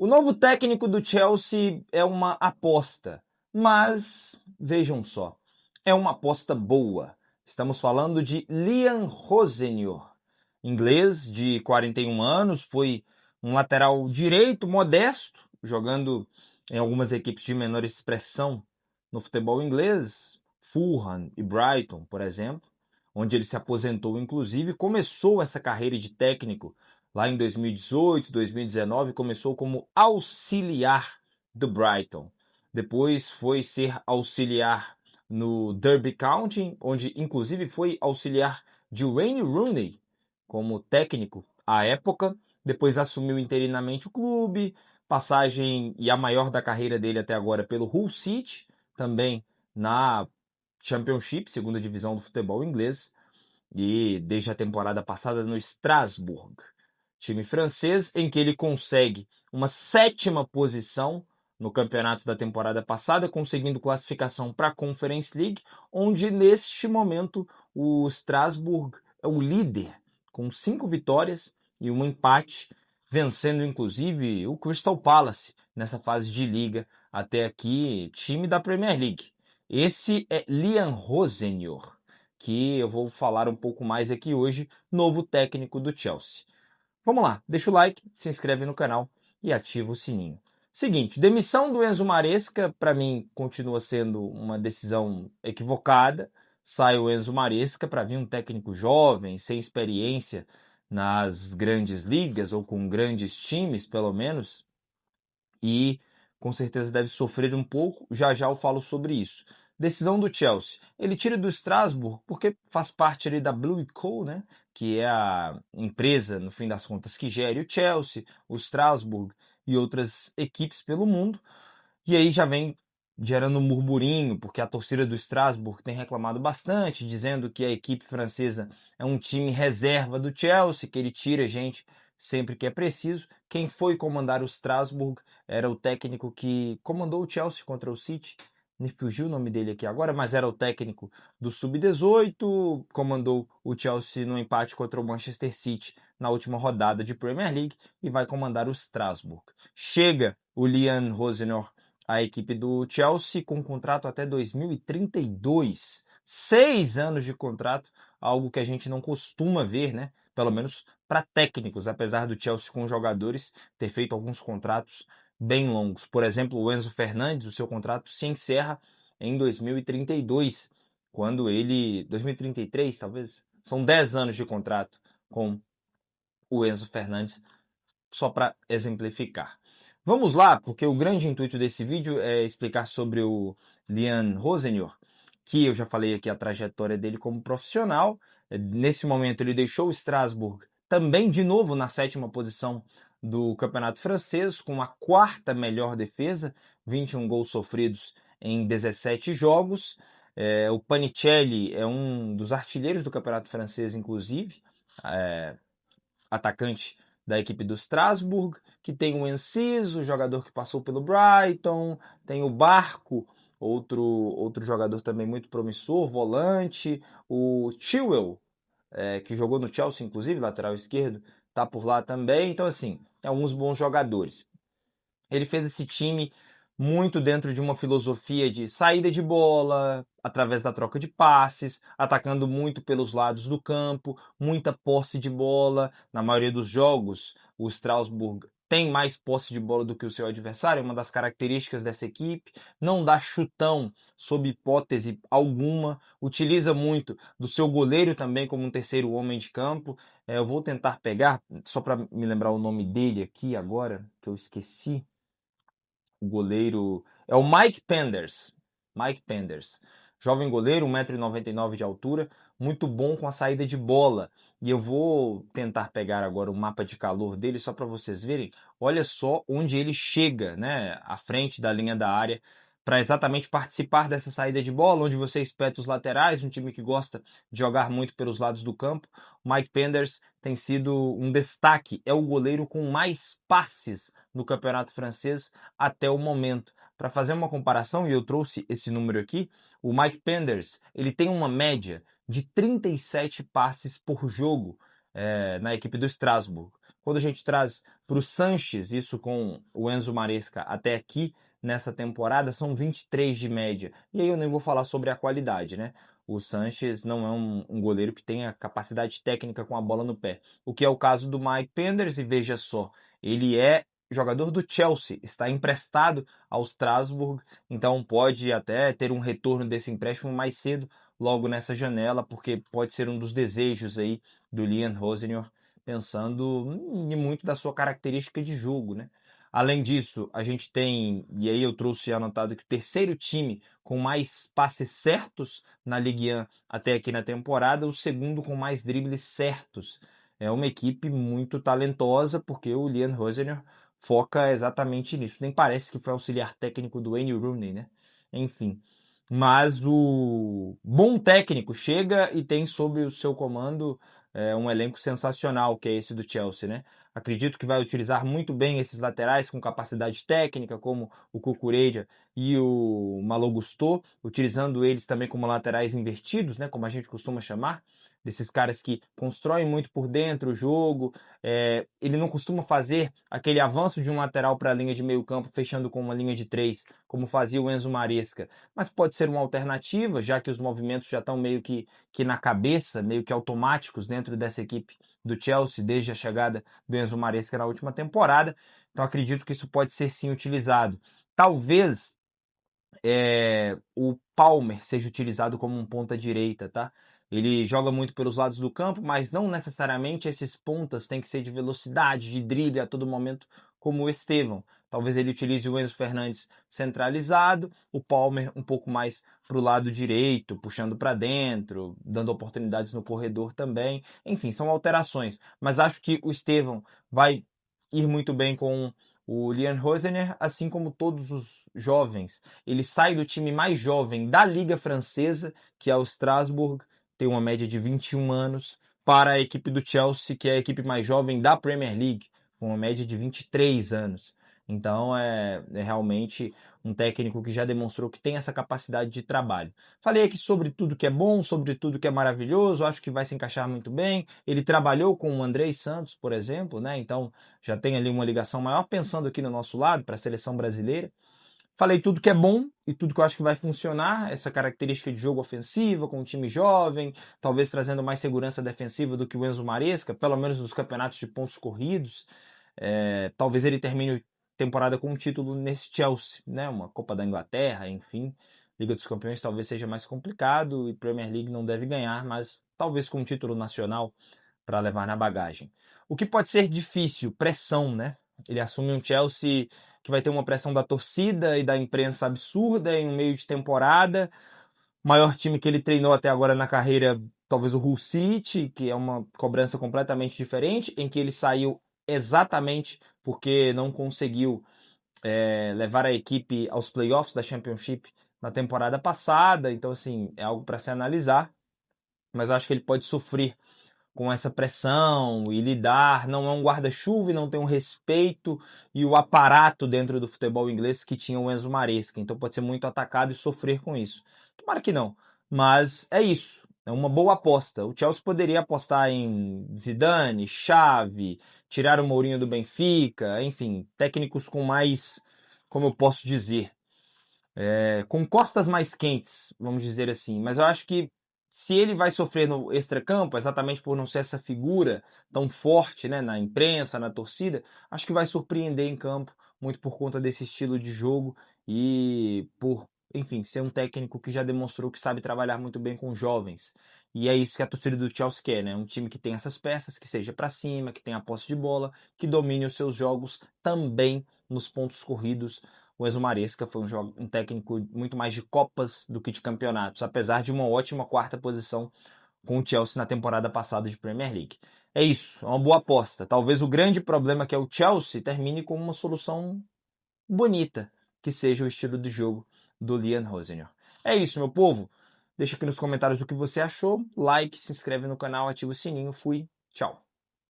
O novo técnico do Chelsea é uma aposta, mas vejam só, é uma aposta boa. Estamos falando de Liam Rosenior, inglês de 41 anos, foi um lateral direito modesto, jogando em algumas equipes de menor expressão no futebol inglês, Fulham e Brighton, por exemplo, onde ele se aposentou, inclusive, começou essa carreira de técnico lá em 2018, 2019, começou como auxiliar do Brighton. Depois foi ser auxiliar no Derby County, onde inclusive foi auxiliar de Wayne Rooney como técnico à época. Depois assumiu interinamente o clube, passagem e a maior da carreira dele até agora pelo Hull City, também na Championship, segunda divisão do futebol inglês, e desde a temporada passada no Strasbourg, time francês em que ele consegue uma sétima posição no campeonato da temporada passada, conseguindo classificação para a Conference League, onde neste momento o Strasbourg é o líder, com 5 vitórias e um empate, vencendo inclusive o Crystal Palace nessa fase de liga até aqui, time da Premier League. Esse é Liam Rosenior, que eu vou falar um pouco mais aqui hoje, novo técnico do Chelsea. Vamos lá, deixa o like, se inscreve no canal e ativa o sininho. Seguinte, demissão do Enzo Maresca, para mim, continua sendo uma decisão equivocada. Sai o Enzo Maresca para vir um técnico jovem, sem experiência nas grandes ligas ou com grandes times, pelo menos, e com certeza deve sofrer um pouco. Já já eu falo sobre isso. Decisão do Chelsea. Ele tira do Strasbourg porque faz parte ali da Blue Co, né? Que é a empresa, no fim das contas, que gere o Chelsea, o Strasbourg e outras equipes pelo mundo. E aí já vem gerando um murmurinho, porque a torcida do Strasbourg tem reclamado bastante, dizendo que a equipe francesa é um time reserva do Chelsea, que ele tira gente sempre que é preciso. Quem foi comandar o Strasbourg era o técnico que comandou o Chelsea contra o City. Me fugiu o nome dele aqui agora, mas era o técnico do Sub-18, comandou o Chelsea no empate contra o Manchester City na última rodada de Premier League e vai comandar o Strasbourg. Chega o Liam Rosenior à equipe do Chelsea com um contrato até 2032. 6 anos de contrato, algo que a gente não costuma ver, né? Pelo menos para técnicos, apesar do Chelsea com jogadores ter feito alguns contratos bem longos. Por exemplo, o Enzo Fernandes, o seu contrato se encerra em 2032, quando ele... 2033, talvez? São 10 anos de contrato com o Enzo Fernandes, só para exemplificar. Vamos lá, porque o grande intuito desse vídeo é explicar sobre o Liam Rosenior, que eu já falei aqui a trajetória dele como profissional. Nesse momento ele deixou o Strasbourg também de novo na 7ª posição do campeonato francês, com a 4ª melhor defesa, 21 gols sofridos em 17 jogos. O Panicelli é um dos artilheiros do campeonato francês, inclusive, atacante da equipe do Strasbourg, que tem o Enciso, jogador que passou pelo Brighton, tem o Barco, outro jogador também muito promissor, volante, o Chilwell, que jogou no Chelsea, inclusive, lateral esquerdo, tá por lá também. Então, assim, é alguns bons jogadores. Ele fez esse time muito dentro de uma filosofia de saída de bola, através da troca de passes, atacando muito pelos lados do campo, muita posse de bola. Na maioria dos jogos, o Strasbourg tem mais posse de bola do que o seu adversário, é uma das características dessa equipe. Não dá chutão sob hipótese alguma, utiliza muito do seu goleiro também como um terceiro homem de campo. Eu vou tentar pegar, só para me lembrar o nome dele aqui agora, que eu esqueci. O goleiro é o Mike Penders. Mike Penders. Jovem goleiro, 1,99 m de altura, muito bom com a saída de bola. E eu vou tentar pegar agora o mapa de calor dele só para vocês verem. Olha só onde ele chega, né, à frente da linha da área, para exatamente participar dessa saída de bola, onde você espeta os laterais, um time que gosta de jogar muito pelos lados do campo. O Mike Penders tem sido um destaque, é o goleiro com mais passes no campeonato francês até o momento. Para fazer uma comparação, e eu trouxe esse número aqui, o Mike Penders ele tem uma média de 37 passes por jogo na equipe do Strasbourg. Quando a gente traz para o Sanches, isso com o Enzo Maresca até aqui nessa temporada, são 23 de média. E aí eu nem vou falar sobre a qualidade, né? O Sanches não é um goleiro que tenha capacidade técnica com a bola no pé. O que é o caso do Mike Penders, e veja só, ele é jogador do Chelsea, está emprestado ao Strasbourg, então pode até ter um retorno desse empréstimo mais cedo, logo nessa janela, porque pode ser um dos desejos aí do Liam Rosenior, pensando em muito da sua característica de jogo, né? Além disso, a gente tem, e aí eu trouxe anotado que o terceiro time com mais passes certos na Ligue 1 até aqui na temporada, o segundo com mais dribles certos. É uma equipe muito talentosa, porque o Liam Rosenior foca exatamente nisso. Nem parece que foi auxiliar técnico do Wayne Rooney, né? Enfim. Mas o bom técnico chega e tem sob o seu comando um elenco sensacional, que é esse do Chelsea, né? Acredito que vai utilizar muito bem esses laterais com capacidade técnica, como o Cucurella e o Malo Gusto, utilizando eles também como laterais invertidos, né? Como a gente costuma chamar, desses caras que constroem muito por dentro o jogo. Ele não costuma fazer aquele avanço de um lateral para a linha de meio campo, fechando com uma linha de três, como fazia o Enzo Maresca, mas pode ser uma alternativa, já que os movimentos já estão meio que na cabeça, meio que automáticos dentro dessa equipe do Chelsea, desde a chegada do Enzo Maresca na última temporada. Então acredito que isso pode ser sim utilizado. Talvez o Palmer seja utilizado como um ponta-direita, tá? Ele joga muito pelos lados do campo, mas não necessariamente esses pontas têm que ser de velocidade, de drible a todo momento, como o Estevão. Talvez ele utilize o Enzo Fernandes centralizado, o Palmer um pouco mais para o lado direito, puxando para dentro, dando oportunidades no corredor também. Enfim, são alterações. Mas acho que o Estevão vai ir muito bem com o Liam Rosenior, assim como todos os jovens. Ele sai do time mais jovem da Liga Francesa, que é o Strasbourg, tem uma média de 21 anos, para a equipe do Chelsea, que é a equipe mais jovem da Premier League, com uma média de 23 anos. Então é realmente um técnico que já demonstrou que tem essa capacidade de trabalho. Falei aqui sobre tudo que é bom, sobre tudo que é maravilhoso, acho que vai se encaixar muito bem. Ele trabalhou com o Andrei Santos, por exemplo, né? Então já tem ali uma ligação maior, pensando aqui no nosso lado, para a seleção brasileira. Falei tudo que é bom e tudo que eu acho que vai funcionar, essa característica de jogo ofensiva, com um time jovem, talvez trazendo mais segurança defensiva do que o Enzo Maresca, pelo menos nos campeonatos de pontos corridos. Talvez ele termine a temporada com um título nesse Chelsea, né? Uma Copa da Inglaterra, enfim. Liga dos Campeões talvez seja mais complicado e Premier League não deve ganhar, mas talvez com um título nacional para levar na bagagem. O que pode ser difícil, pressão, né? Ele assume um Chelsea que vai ter uma pressão da torcida e da imprensa absurda em um meio de temporada. O maior time que ele treinou até agora na carreira, talvez o Hull City, que é uma cobrança completamente diferente, em que ele saiu exatamente porque não conseguiu levar a equipe aos playoffs da Championship na temporada passada. Então, assim, é algo para se analisar. Mas eu acho que ele pode sofrer com essa pressão e lidar, não é um guarda-chuva e não tem um respeito e o aparato dentro do futebol inglês que tinha o Enzo Maresca, então pode ser muito atacado e sofrer com isso. Tomara que não, mas é isso, é uma boa aposta. O Chelsea poderia apostar em Zidane, Xavi, tirar o Mourinho do Benfica, enfim, técnicos com mais, como eu posso dizer, com costas mais quentes, vamos dizer assim. Mas eu acho que se ele vai sofrer no extracampo, exatamente por não ser essa figura tão forte, né, na imprensa, na torcida, acho que vai surpreender em campo, muito por conta desse estilo de jogo e por, enfim, ser um técnico que já demonstrou que sabe trabalhar muito bem com jovens. E é isso que a torcida do Chelsea quer, né? Um time que tem essas peças, que seja para cima, que tenha a posse de bola, que domine os seus jogos também nos pontos corridos. O Enzo Maresca foi um técnico muito mais de Copas do que de campeonatos, apesar de uma ótima quarta posição com o Chelsea na temporada passada de Premier League. É isso, é uma boa aposta. Talvez o grande problema que é o Chelsea termine com uma solução bonita, que seja o estilo de jogo do Liam Rosenior. É isso, meu povo. Deixa aqui nos comentários o que você achou. Like, se inscreve no canal, ativa o sininho. Fui, tchau.